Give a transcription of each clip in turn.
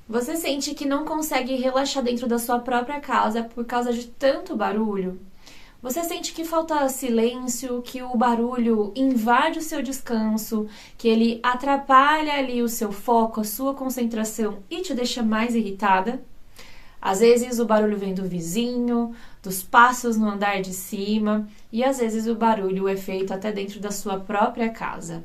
Você sente que não consegue relaxar dentro da sua própria casa por causa de tanto barulho? Você sente que falta silêncio, que o barulho invade o seu descanso, que ele atrapalha ali o seu foco, a sua concentração e te deixa mais irritada? Às vezes o barulho vem do vizinho, dos passos no andar de cima e às vezes o barulho é feito até dentro da sua própria casa.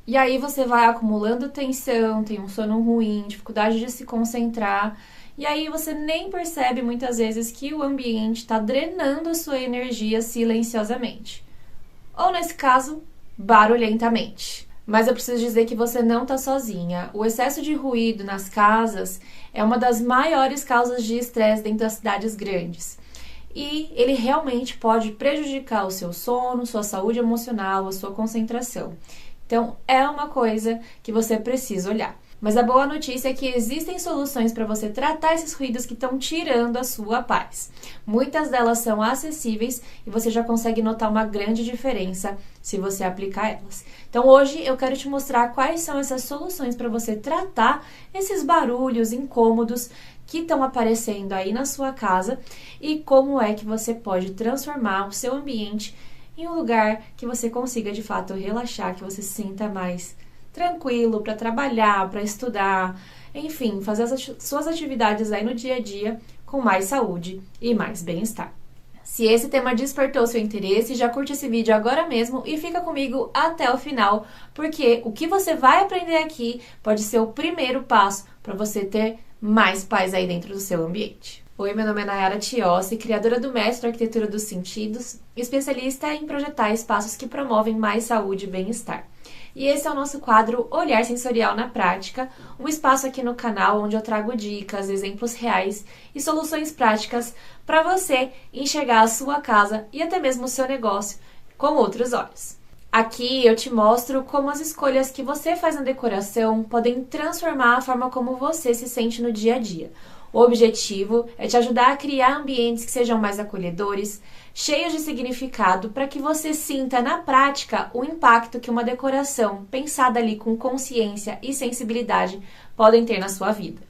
E aí você vai acumulando tensão, tem um sono ruim, dificuldade de se concentrar, e aí você nem percebe muitas vezes que o ambiente está drenando a sua energia silenciosamente. Ou nesse caso, barulhentamente. Mas eu preciso dizer que você não está sozinha. O excesso de ruído nas casas é uma das maiores causas de estresse dentro das cidades grandes. E ele realmente pode prejudicar o seu sono, sua saúde emocional, a sua concentração. Então, é uma coisa que você precisa olhar. Mas a boa notícia é que existem soluções para você tratar esses ruídos que estão tirando a sua paz. Muitas delas são acessíveis e você já consegue notar uma grande diferença se você aplicar elas. Então, hoje eu quero te mostrar quais são essas soluções para você tratar esses barulhos incômodos que estão aparecendo aí na sua casa e como é que você pode transformar o seu ambiente em um lugar que você consiga de fato relaxar, que você se sinta mais tranquilo para trabalhar, para estudar, enfim, fazer as suas atividades aí no dia a dia com mais saúde e mais bem-estar. Se esse tema despertou seu interesse, já curte esse vídeo agora mesmo e fica comigo até o final, porque o que você vai aprender aqui pode ser o primeiro passo para você ter mais paz aí dentro do seu ambiente. Oi, meu nome é Nayara Tiossi, criadora do Método Arquitetura dos Sentidos, especialista em projetar espaços que promovem mais saúde e bem-estar. E esse é o nosso quadro Olhar Sensorial na Prática, um espaço aqui no canal onde eu trago dicas, exemplos reais e soluções práticas para você enxergar a sua casa e até mesmo o seu negócio com outros olhos. Aqui eu te mostro como as escolhas que você faz na decoração podem transformar a forma como você se sente no dia a dia. O objetivo é te ajudar a criar ambientes que sejam mais acolhedores, cheios de significado, para que você sinta na prática o impacto que uma decoração pensada ali com consciência e sensibilidade podem ter na sua vida.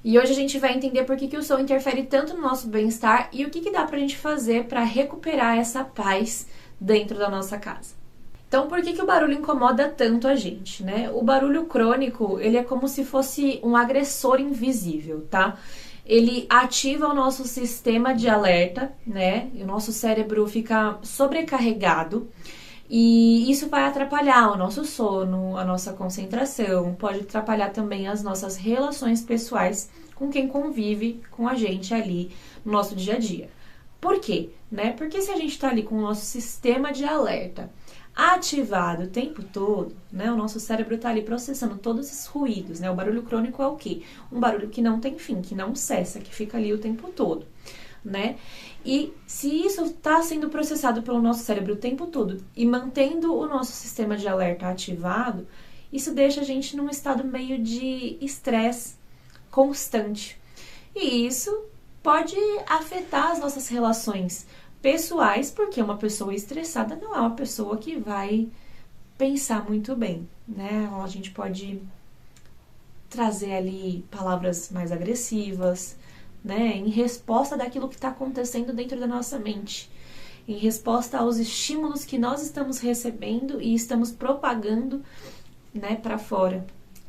E hoje a gente vai entender por que o som interfere tanto no nosso bem-estar e o que dá pra gente fazer para recuperar essa paz dentro da nossa casa. Então, por que o barulho incomoda tanto a gente, né? O barulho crônico, ele é como se fosse um agressor invisível, tá? Ele ativa o nosso sistema de alerta, né? E o nosso cérebro fica sobrecarregado e isso vai atrapalhar o nosso sono, a nossa concentração, pode atrapalhar também as nossas relações pessoais com quem convive com a gente ali no nosso dia a dia. Por quê? Né? Porque se a gente tá ali com o nosso sistema de alerta ativado o tempo todo, né? O nosso cérebro está ali processando todos esses ruídos, né? O barulho crônico é o quê? Um barulho que não tem fim, que não cessa, que fica ali o tempo todo, né? E se isso está sendo processado pelo nosso cérebro o tempo todo e mantendo o nosso sistema de alerta ativado, isso deixa a gente num estado meio de estresse constante. E isso pode afetar as nossas relações pessoais, porque uma pessoa estressada não é uma pessoa que vai pensar muito bem, né? A gente pode trazer ali palavras mais agressivas, né? Em resposta daquilo que está acontecendo dentro da nossa mente, em resposta aos estímulos que nós estamos recebendo e estamos propagando, né, para fora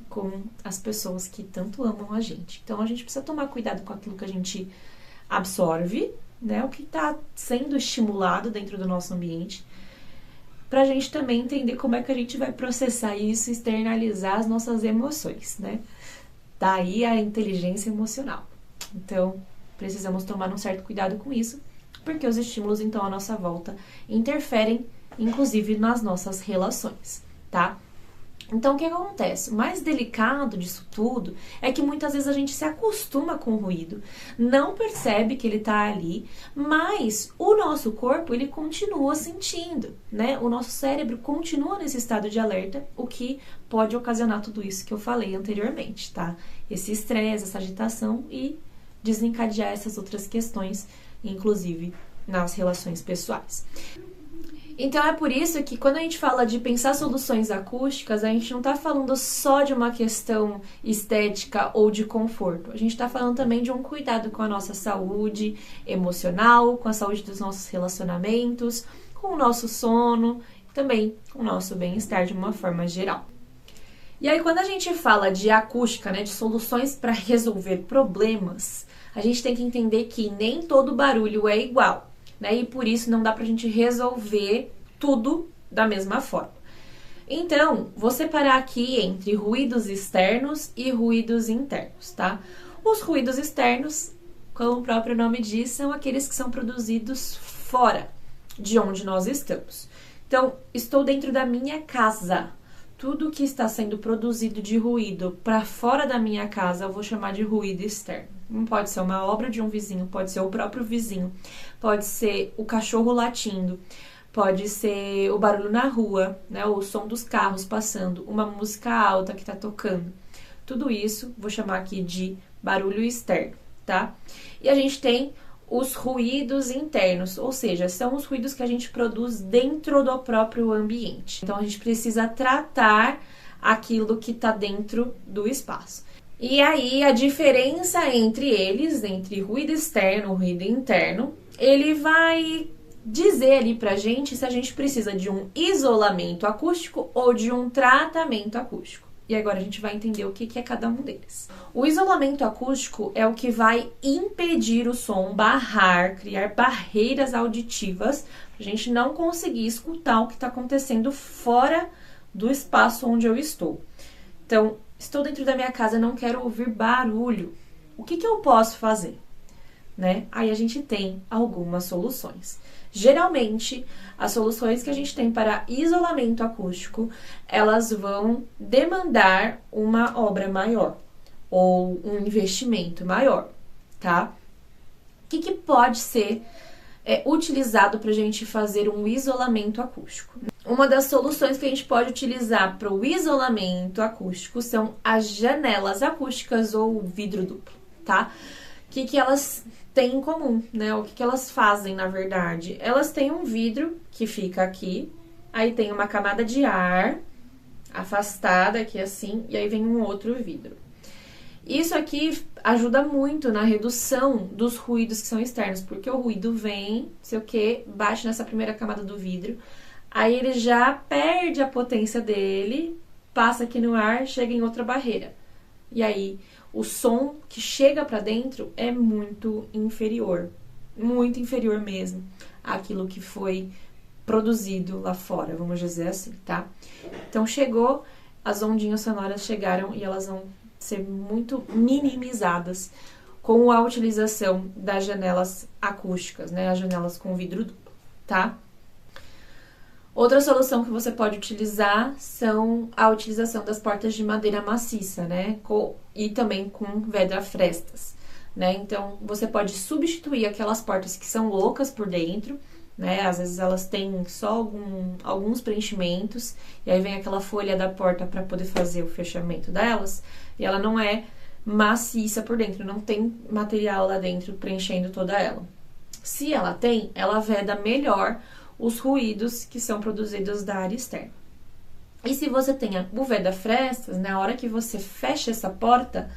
com as pessoas que tanto amam a gente. Então a gente precisa tomar cuidado com aquilo que a gente absorve, né, o que está sendo estimulado dentro do nosso ambiente, para a gente também entender como é que a gente vai processar isso e externalizar as nossas emoções, né? Daí a inteligência emocional. Então, precisamos tomar um certo cuidado com isso, porque os estímulos, então, à nossa volta interferem, inclusive, nas nossas relações, tá? Então, o que acontece? O mais delicado disso tudo é que muitas vezes a gente se acostuma com o ruído, não percebe que ele está ali, mas o nosso corpo, ele continua sentindo, né? O nosso cérebro continua nesse estado de alerta, o que pode ocasionar tudo isso que eu falei anteriormente, tá? Esse estresse, essa agitação e desencadear essas outras questões, inclusive nas relações pessoais. Então é por isso que quando a gente fala de pensar soluções acústicas, a gente não está falando só de uma questão estética ou de conforto. A gente está falando também de um cuidado com a nossa saúde emocional, com a saúde dos nossos relacionamentos, com o nosso sono, também com o nosso bem-estar de uma forma geral. E aí quando a gente fala de acústica, né, de soluções para resolver problemas, a gente tem que entender que nem todo barulho é igual, né? E por isso não dá pra gente resolver tudo da mesma forma. Então, vou separar aqui entre ruídos externos e ruídos internos, tá? Os ruídos externos, como o próprio nome diz, são aqueles que são produzidos fora de onde nós estamos. Então, estou dentro da minha casa. Tudo que está sendo produzido de ruído para fora da minha casa, eu vou chamar de ruído externo. Não pode ser uma obra de um vizinho, pode ser o próprio vizinho, pode ser o cachorro latindo, pode ser o barulho na rua, né, o som dos carros passando, uma música alta que está tocando. Tudo isso vou chamar aqui de barulho externo, tá? E a gente tem os ruídos internos, ou seja, são os ruídos que a gente produz dentro do próprio ambiente. Então, a gente precisa tratar aquilo que está dentro do espaço. E aí, a diferença entre eles, entre ruído externo e ruído interno, ele vai dizer ali pra gente se a gente precisa de um isolamento acústico ou de um tratamento acústico. E agora a gente vai entender o que é cada um deles. O isolamento acústico é o que vai impedir o som, barrar, criar barreiras auditivas, pra gente não conseguir escutar o que está acontecendo fora do espaço onde eu estou. Então, estou dentro da minha casa, não quero ouvir barulho. O que eu posso fazer? Né? Aí a gente tem algumas soluções. Geralmente, as soluções que a gente tem para isolamento acústico, elas vão demandar uma obra maior ou um investimento maior, tá? O que pode ser utilizado para a gente fazer um isolamento acústico? Uma das soluções que a gente pode utilizar para o isolamento acústico são as janelas acústicas ou vidro duplo, tá? O que elas têm em comum, né? O que elas fazem, na verdade? Elas têm um vidro que fica aqui, aí tem uma camada de ar afastada aqui assim, e aí vem um outro vidro. Isso aqui ajuda muito na redução dos ruídos que são externos, porque o ruído vem, sei o que, bate nessa primeira camada do vidro, aí ele já perde a potência dele, passa aqui no ar, chega em outra barreira. E aí, o som que chega para dentro é muito inferior mesmo àquilo que foi produzido lá fora, vamos dizer assim, tá? Então, chegou, as ondinhas sonoras chegaram e elas vão ser muito minimizadas com a utilização das janelas acústicas, né? As janelas com vidro duplo, tá? Outra solução que você pode utilizar são a utilização das portas de madeira maciça, né? E também com vedra-frestas, né? Então, você pode substituir aquelas portas que são loucas por dentro, né? Às vezes elas têm só alguns preenchimentos, e aí vem aquela folha da porta para poder fazer o fechamento delas, e ela não é maciça por dentro, não tem material lá dentro preenchendo toda ela. Se ela tem, ela veda melhor os ruídos que são produzidos da área externa. E se você tem o vedra-frestas, na hora que você fecha essa porta,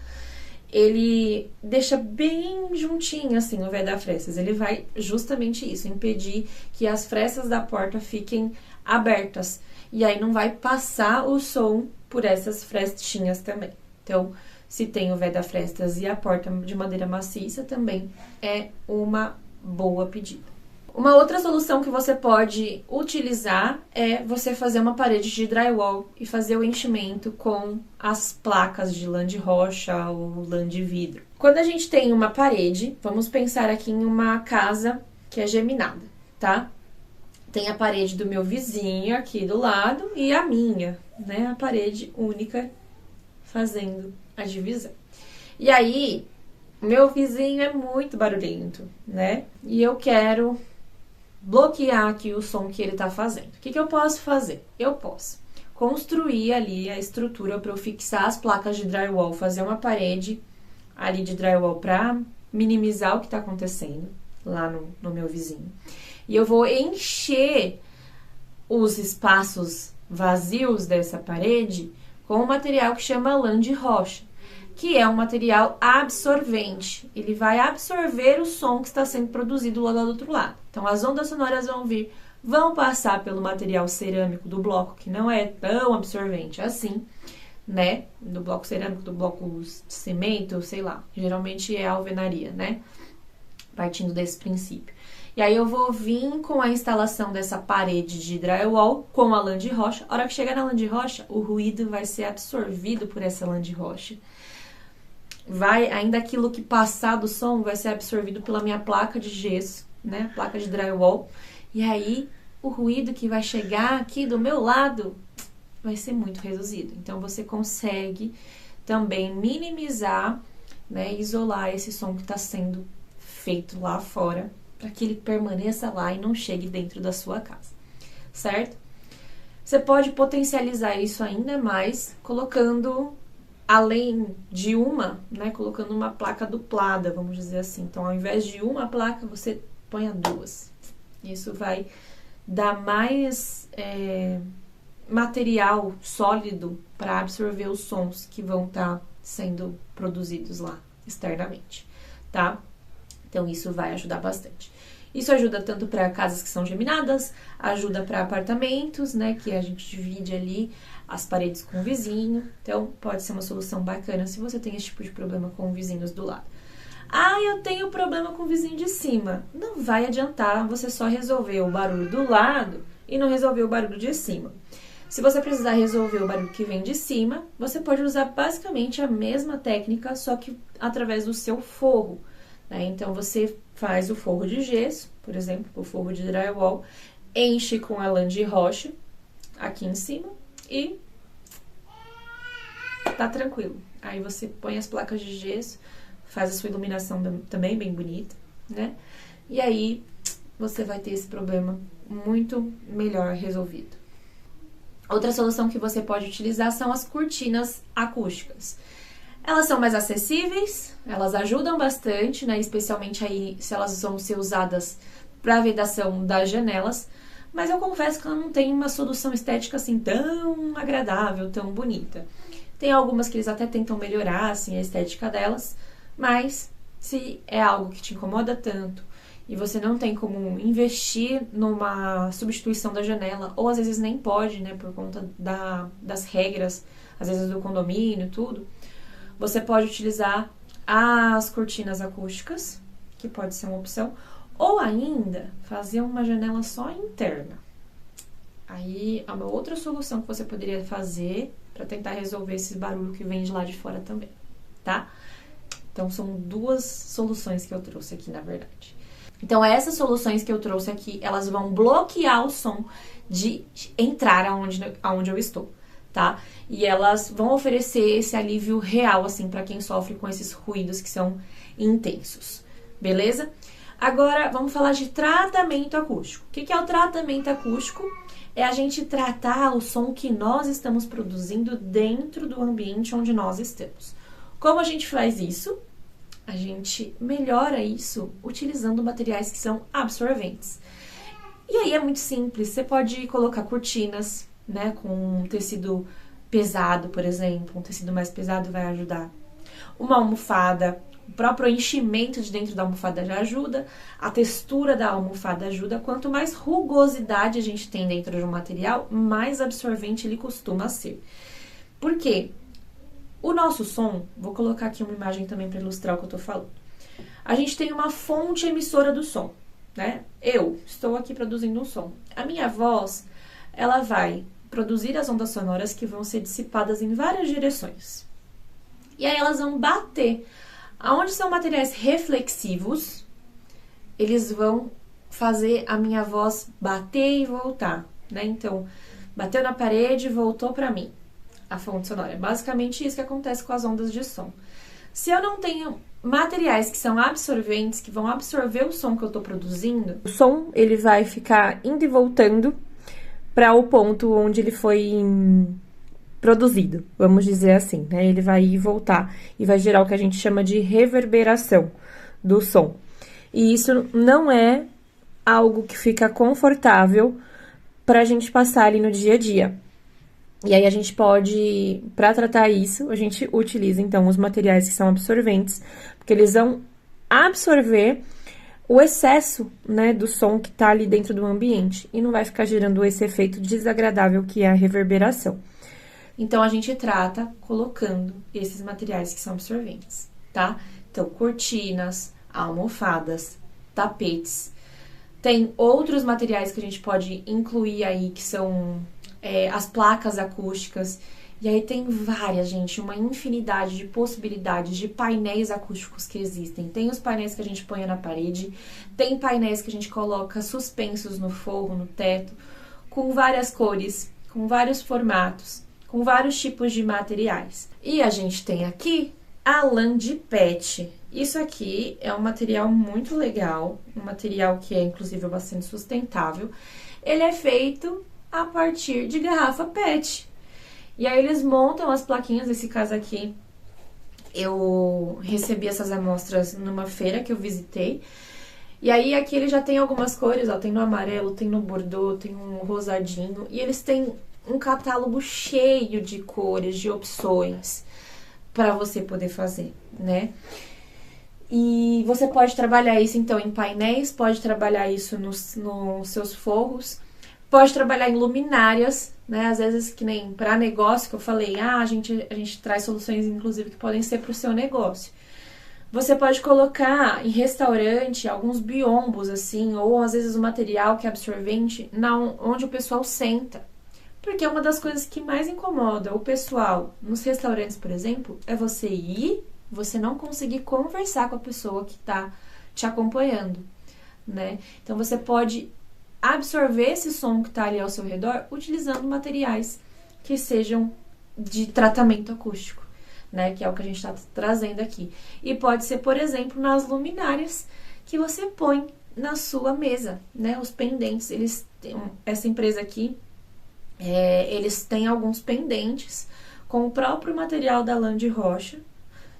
ele deixa bem juntinho assim o vedra-frestas. Ele vai justamente isso, impedir que as frestas da porta fiquem abertas. E aí não vai passar o som por essas frestinhas também. Então, se tem o vedra-frestas e a porta de madeira maciça, também é uma boa pedida. Uma outra solução que você pode utilizar é você fazer uma parede de drywall e fazer o enchimento com as placas de lã de rocha ou lã de vidro. Quando a gente tem uma parede, vamos pensar aqui em uma casa que é geminada, tá? Tem a parede do meu vizinho aqui do lado e a minha, né? A parede única fazendo a divisão. E aí, o meu vizinho é muito barulhento, né? E eu quero bloquear aqui o som que ele tá fazendo. O que eu posso fazer? Eu posso construir ali a estrutura para eu fixar as placas de drywall, fazer uma parede ali de drywall para minimizar o que tá acontecendo lá no meu vizinho. E eu vou encher os espaços vazios dessa parede com um material que chama lã de rocha, que é um material absorvente. Ele vai absorver o som que está sendo produzido lá do outro lado. Então, as ondas sonoras vão passar pelo material cerâmico do bloco, que não é tão absorvente assim, né? Do bloco cerâmico, do bloco de cimento, sei lá. Geralmente é alvenaria, né? Partindo desse princípio. E aí eu vou vir com a instalação dessa parede de drywall com a lã de rocha. A hora que chegar na lã de rocha, o ruído vai ser absorvido por essa lã de rocha. Ainda aquilo que passar do som vai ser absorvido pela minha placa de gesso, né? Placa de drywall. E aí o ruído que vai chegar aqui do meu lado vai ser muito reduzido. Então você consegue também minimizar, né? Isolar esse som que está sendo feito lá fora, para que ele permaneça lá e não chegue dentro da sua casa, certo? Você pode potencializar isso ainda mais colocando, além de uma, né, colocando uma placa duplada, vamos dizer assim. Então, ao invés de uma placa, você põe duas. Isso vai dar mais material sólido para absorver os sons que vão estar sendo produzidos lá externamente, tá? Então, isso vai ajudar bastante. Isso ajuda tanto para casas que são geminadas, ajuda para apartamentos, né? Que a gente divide ali as paredes com o vizinho. Então, pode ser uma solução bacana se você tem esse tipo de problema com vizinhos do lado. Ah, eu tenho problema com o vizinho de cima. Não vai adiantar você só resolver o barulho do lado e não resolver o barulho de cima. Se você precisar resolver o barulho que vem de cima, você pode usar basicamente a mesma técnica, só que através do seu forro. Então, você faz o forro de gesso, por exemplo, o forro de drywall, enche com a lã de rocha aqui em cima e tá tranquilo. Aí você põe as placas de gesso, faz a sua iluminação também bem bonita, né? E aí você vai ter esse problema muito melhor resolvido. Outra solução que você pode utilizar são as cortinas acústicas. Elas são mais acessíveis, elas ajudam bastante, né? Especialmente aí se elas vão ser usadas para vedação das janelas. Mas eu confesso que eu não tenho uma solução estética assim tão agradável, tão bonita. Tem algumas que eles até tentam melhorar assim, a estética delas, mas se é algo que te incomoda tanto e você não tem como investir numa substituição da janela, ou às vezes nem pode, né? Por conta das regras, às vezes do condomínio e tudo. Você pode utilizar as cortinas acústicas, que pode ser uma opção, ou ainda fazer uma janela só interna. Aí é uma outra solução que você poderia fazer para tentar resolver esse barulho que vem de lá de fora também, tá? Então, são duas soluções que eu trouxe aqui, na verdade. Então, essas soluções que eu trouxe aqui, elas vão bloquear o som de entrar aonde eu estou, tá? E elas vão oferecer esse alívio real, assim, para quem sofre com esses ruídos que são intensos, beleza? Agora, vamos falar de tratamento acústico. O que é o tratamento acústico? É a gente tratar o som que nós estamos produzindo dentro do ambiente onde nós estamos. Como a gente faz isso? A gente melhora isso utilizando materiais que são absorventes. E aí é muito simples, você pode colocar cortinas, né, com um tecido pesado, por exemplo, um tecido mais pesado vai ajudar. Uma almofada, o próprio enchimento de dentro da almofada já ajuda, a textura da almofada ajuda. Quanto mais rugosidade a gente tem dentro de um material, mais absorvente ele costuma ser. Por quê? O nosso som, vou colocar aqui uma imagem também para ilustrar o que eu tô falando. A gente tem uma fonte emissora do som, né? Eu estou aqui produzindo um som. A minha voz, ela vai produzir as ondas sonoras que vão ser dissipadas em várias direções. E aí elas vão bater. Aonde são materiais reflexivos, eles vão fazer a minha voz bater e voltar, né? Então, bateu na parede e voltou para mim. A fonte sonora. É basicamente isso que acontece com as ondas de som. Se eu não tenho materiais que são absorventes, que vão absorver o som que eu estou produzindo, o som ele vai ficar indo e voltando para o ponto onde ele foi produzido, vamos dizer assim, né? Ele vai ir e voltar e vai gerar o que a gente chama de reverberação do som. E isso não é algo que fica confortável pra gente passar ali no dia a dia. E aí a gente pode, para tratar isso, a gente utiliza então os materiais que são absorventes, porque eles vão absorver o excesso, né, do som que tá ali dentro do ambiente e não vai ficar gerando esse efeito desagradável que é a reverberação. Então a gente trata colocando esses materiais que são absorventes, tá? Então, cortinas, almofadas, tapetes. Tem outros materiais que a gente pode incluir aí, que são as placas acústicas. E aí tem várias, gente, uma infinidade de possibilidades de painéis acústicos que existem. Tem os painéis que a gente põe na parede, tem painéis que a gente coloca suspensos no forro, no teto, com várias cores, com vários formatos, com vários tipos de materiais. E a gente tem aqui a lã de PET. Isso aqui é um material muito legal, um material que é inclusive bastante sustentável. Ele é feito a partir de garrafa PET. E aí eles montam as plaquinhas, nesse caso aqui, eu recebi essas amostras numa feira que eu visitei. E aí aqui ele já tem algumas cores, ó, tem no amarelo, tem no bordô, tem um rosadinho. E eles têm um catálogo cheio de cores, de opções para você poder fazer, né? E você pode trabalhar isso, então, em painéis, pode trabalhar isso nos seus forros, pode trabalhar em luminárias, né? Às vezes, que nem para negócio, que eu falei, a gente traz soluções, inclusive, que podem ser para o seu negócio. Você pode colocar em restaurante alguns biombos, assim, ou às vezes o material que é absorvente, onde o pessoal senta. Porque uma das coisas que mais incomoda o pessoal nos restaurantes, por exemplo, é você ir, você não conseguir conversar com a pessoa que está te acompanhando, né? Então, você pode absorver esse som que está ali ao seu redor utilizando materiais que sejam de tratamento acústico, né? Que é o que a gente está trazendo aqui. E pode ser, por exemplo, nas luminárias que você põe na sua mesa, né? Os pendentes, eles têm, essa empresa aqui, eles têm alguns pendentes com o próprio material da lã de rocha,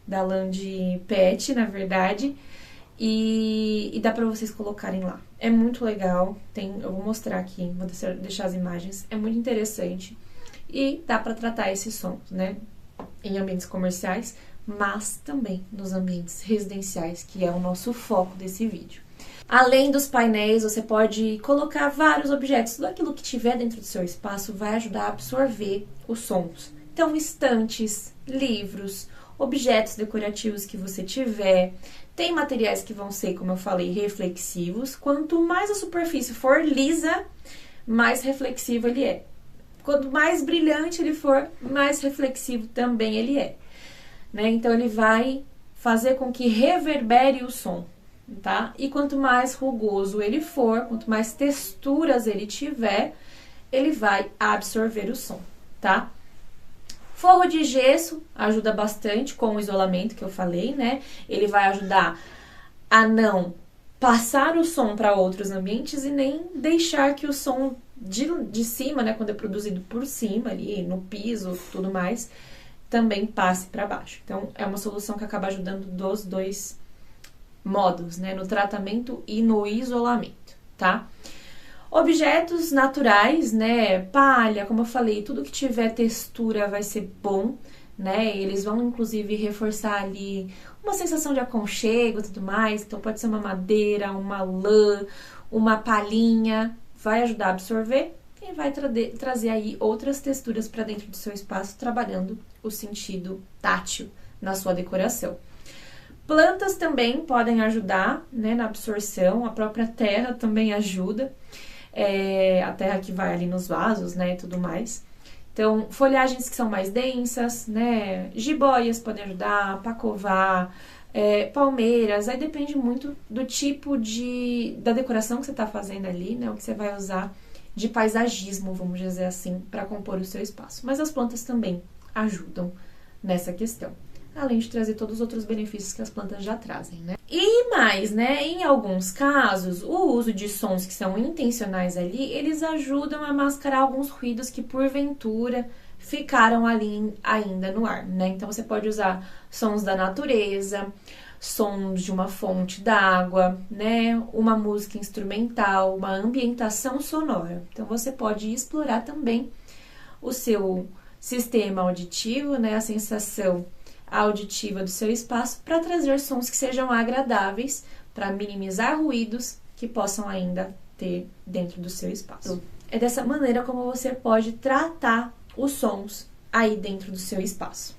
da lã de PET, na verdade, e dá pra vocês colocarem lá. É muito legal, eu vou mostrar aqui, vou deixar as imagens, é muito interessante e dá pra tratar esses sons, né, em ambientes comerciais, mas também nos ambientes residenciais, que é o nosso foco desse vídeo. Além dos painéis, você pode colocar vários objetos, tudo aquilo que tiver dentro do seu espaço vai ajudar a absorver os sons. Então, estantes, livros, objetos decorativos que você tiver. Tem materiais que vão ser, como eu falei, reflexivos. Quanto mais a superfície for lisa, mais reflexivo ele é. Quanto mais brilhante ele for, mais reflexivo também ele é, né? Então, ele vai fazer com que reverbere o som, tá? E quanto mais rugoso ele for, quanto mais texturas ele tiver, ele vai absorver o som, tá? Forro de gesso ajuda bastante com o isolamento que eu falei, né? Ele vai ajudar a não passar o som para outros ambientes e nem deixar que o som de cima, né? Quando é produzido por cima ali, no piso, tudo mais, também passe para baixo. Então, é uma solução que acaba ajudando dos dois modos, né? No tratamento e no isolamento, tá? Objetos naturais, né, palha, como eu falei, tudo que tiver textura vai ser bom, né, eles vão inclusive reforçar ali uma sensação de aconchego e tudo mais, então pode ser uma madeira, uma lã, uma palhinha, vai ajudar a absorver e vai trazer aí outras texturas para dentro do seu espaço, trabalhando o sentido tátil na sua decoração. Plantas também podem ajudar, né, na absorção, a própria terra também ajuda. A terra que vai ali nos vasos, né, e tudo mais. Então, folhagens que são mais densas, né, jiboias podem ajudar, pacová, palmeiras, aí depende muito do tipo da decoração que você está fazendo ali, né, o que você vai usar de paisagismo, vamos dizer assim, para compor o seu espaço. Mas as plantas também ajudam nessa questão, além de trazer todos os outros benefícios que as plantas já trazem, né? E mais, né, em alguns casos, o uso de sons que são intencionais ali, eles ajudam a mascarar alguns ruídos que, porventura, ficaram ali ainda no ar, né? Então, você pode usar sons da natureza, sons de uma fonte d'água, né? Uma música instrumental, uma ambientação sonora. Então você pode explorar também o seu sistema auditivo, né? A sensação auditiva do seu espaço para trazer sons que sejam agradáveis, para minimizar ruídos que possam ainda ter dentro do seu espaço. É dessa maneira como você pode tratar os sons aí dentro do seu espaço.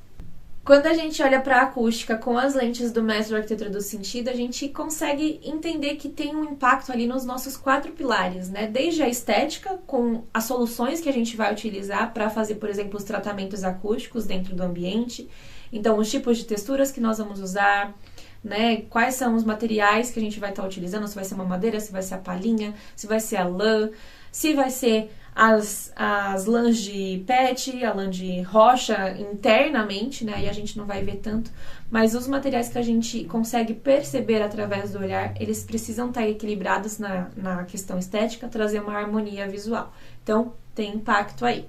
Quando a gente olha para a acústica com as lentes do método Arquitetura do Sentido, a gente consegue entender que tem um impacto ali nos nossos 4 pilares, né? Desde a estética, com as soluções que a gente vai utilizar para fazer, por exemplo, os tratamentos acústicos dentro do ambiente. Então, os tipos de texturas que nós vamos usar, né? Quais são os materiais que a gente vai estar utilizando, se vai ser uma madeira, se vai ser a palhinha, se vai ser a lã, se vai ser as lãs de PET, a lã de rocha internamente, né? E a gente não vai ver tanto, mas os materiais que a gente consegue perceber através do olhar, eles precisam estar equilibrados na questão estética, trazer uma harmonia visual. Então, tem impacto aí.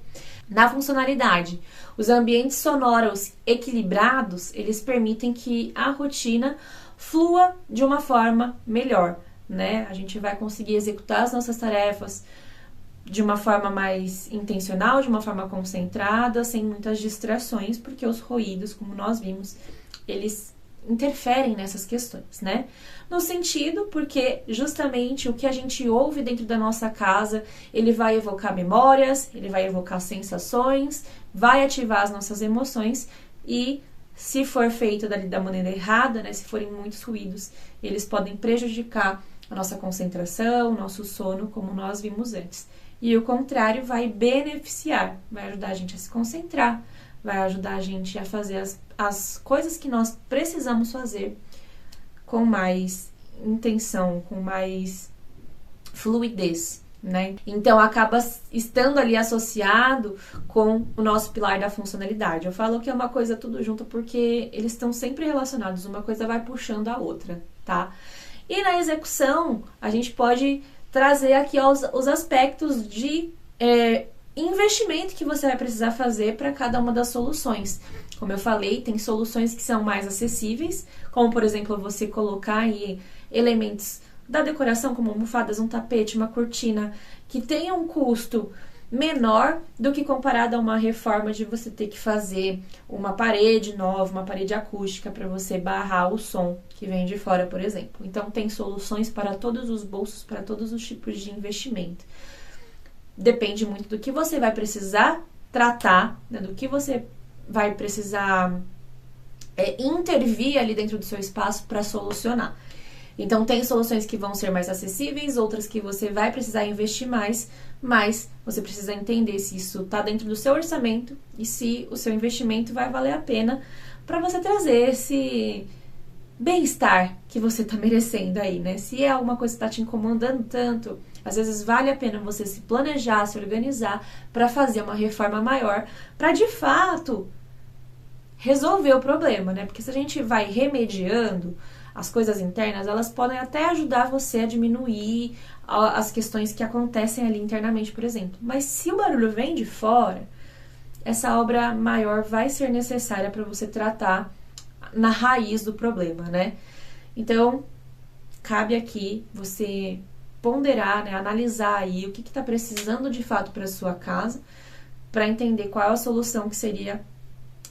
Na funcionalidade, os ambientes sonoros equilibrados, eles permitem que a rotina flua de uma forma melhor, né? A gente vai conseguir executar as nossas tarefas de uma forma mais intencional, de uma forma concentrada, sem muitas distrações, porque os ruídos, como nós vimos, eles interferem nessas questões, né? No sentido, porque justamente o que a gente ouve dentro da nossa casa, ele vai evocar memórias, ele vai evocar sensações, vai ativar as nossas emoções e, se for feito da maneira errada, né, se forem muitos ruídos, eles podem prejudicar a nossa concentração, o nosso sono, como nós vimos antes. E o contrário vai beneficiar, vai ajudar a gente a se concentrar, vai ajudar a gente a fazer as coisas que nós precisamos fazer com mais intenção, com mais fluidez, né? Então, acaba estando ali associado com o nosso pilar da funcionalidade. Eu falo que é uma coisa tudo junto porque eles estão sempre relacionados, uma coisa vai puxando a outra, tá? E na execução, a gente pode trazer aqui os aspectos de investimento que você vai precisar fazer para cada uma das soluções. Como eu falei, tem soluções que são mais acessíveis, como por exemplo você colocar aí elementos da decoração, como almofadas, um tapete, uma cortina, que tenham um custo menor do que comparado a uma reforma de você ter que fazer uma parede nova, uma parede acústica para você barrar o som que vem de fora, por exemplo. Então, tem soluções para todos os bolsos, para todos os tipos de investimento. Depende muito do que você vai precisar tratar, né, do que você vai precisar intervir ali dentro do seu espaço para solucionar. Então, tem soluções que vão ser mais acessíveis, outras que você vai precisar investir mais, mas você precisa entender se isso está dentro do seu orçamento e se o seu investimento vai valer a pena para você trazer esse bem-estar que você está merecendo aí, né? Se é alguma coisa que está te incomodando tanto, às vezes vale a pena você se planejar, se organizar para fazer uma reforma maior, para de fato resolver o problema, né? Porque se a gente vai remediando as coisas internas, elas podem até ajudar você a diminuir as questões que acontecem ali internamente, por exemplo. Mas se o barulho vem de fora, essa obra maior vai ser necessária para você tratar na raiz do problema, né? Então, cabe aqui você ponderar, né, analisar aí o que está precisando de fato para a sua casa, para entender qual é a solução que seria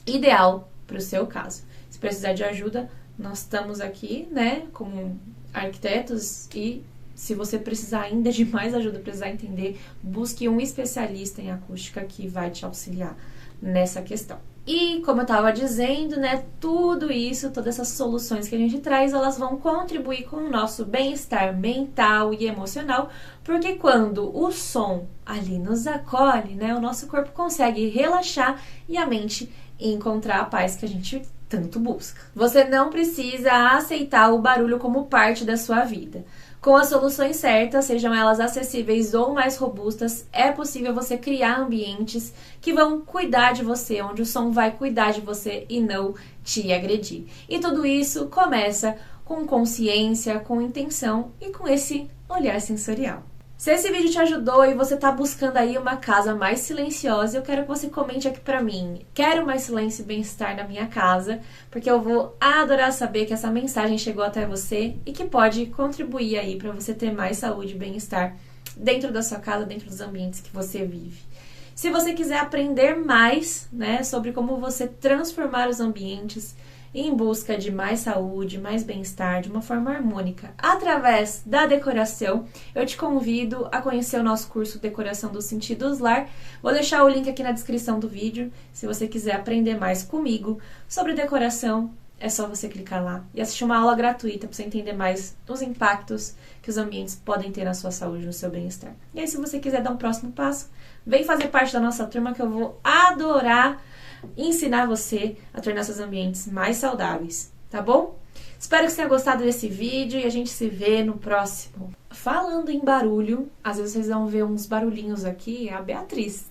ideal para o seu caso. Se precisar de ajuda, nós estamos aqui, né, como arquitetos, e se você precisar ainda de mais ajuda, precisar entender, busque um especialista em acústica que vai te auxiliar nessa questão. E, como eu estava dizendo, né, tudo isso, todas essas soluções que a gente traz, elas vão contribuir com o nosso bem-estar mental e emocional, porque quando o som ali nos acolhe, né, o nosso corpo consegue relaxar e a mente encontrar a paz que a gente tanto busca. Você não precisa aceitar o barulho como parte da sua vida. Com as soluções certas, sejam elas acessíveis ou mais robustas, é possível você criar ambientes que vão cuidar de você, onde o som vai cuidar de você e não te agredir. E tudo isso começa com consciência, com intenção e com esse olhar sensorial. Se esse vídeo te ajudou e você tá buscando aí uma casa mais silenciosa, eu quero que você comente aqui pra mim. Quero mais silêncio e bem-estar na minha casa, porque eu vou adorar saber que essa mensagem chegou até você e que pode contribuir aí pra você ter mais saúde e bem-estar dentro da sua casa, dentro dos ambientes que você vive. Se você quiser aprender mais, né, sobre como você transformar os ambientes em busca de mais saúde, mais bem-estar, de uma forma harmônica, através da decoração, eu te convido a conhecer o nosso curso Decoração dos Sentidos Lar. Vou deixar o link aqui na descrição do vídeo. Se você quiser aprender mais comigo sobre decoração, é só você clicar lá e assistir uma aula gratuita para você entender mais os impactos que os ambientes podem ter na sua saúde, no seu bem-estar. E aí, se você quiser dar um próximo passo, vem fazer parte da nossa turma que eu vou adorar ensinar você a tornar seus ambientes mais saudáveis, tá bom? Espero que você tenha gostado desse vídeo e a gente se vê no próximo. Falando em barulho, às vezes vocês vão ver uns barulhinhos aqui, é a Beatriz,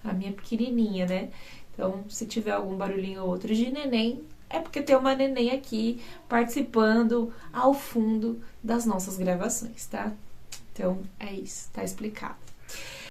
a minha pequenininha, né? Então, se tiver algum barulhinho ou outro de neném, é porque tem uma neném aqui participando ao fundo das nossas gravações, tá? Então, é isso, tá explicado.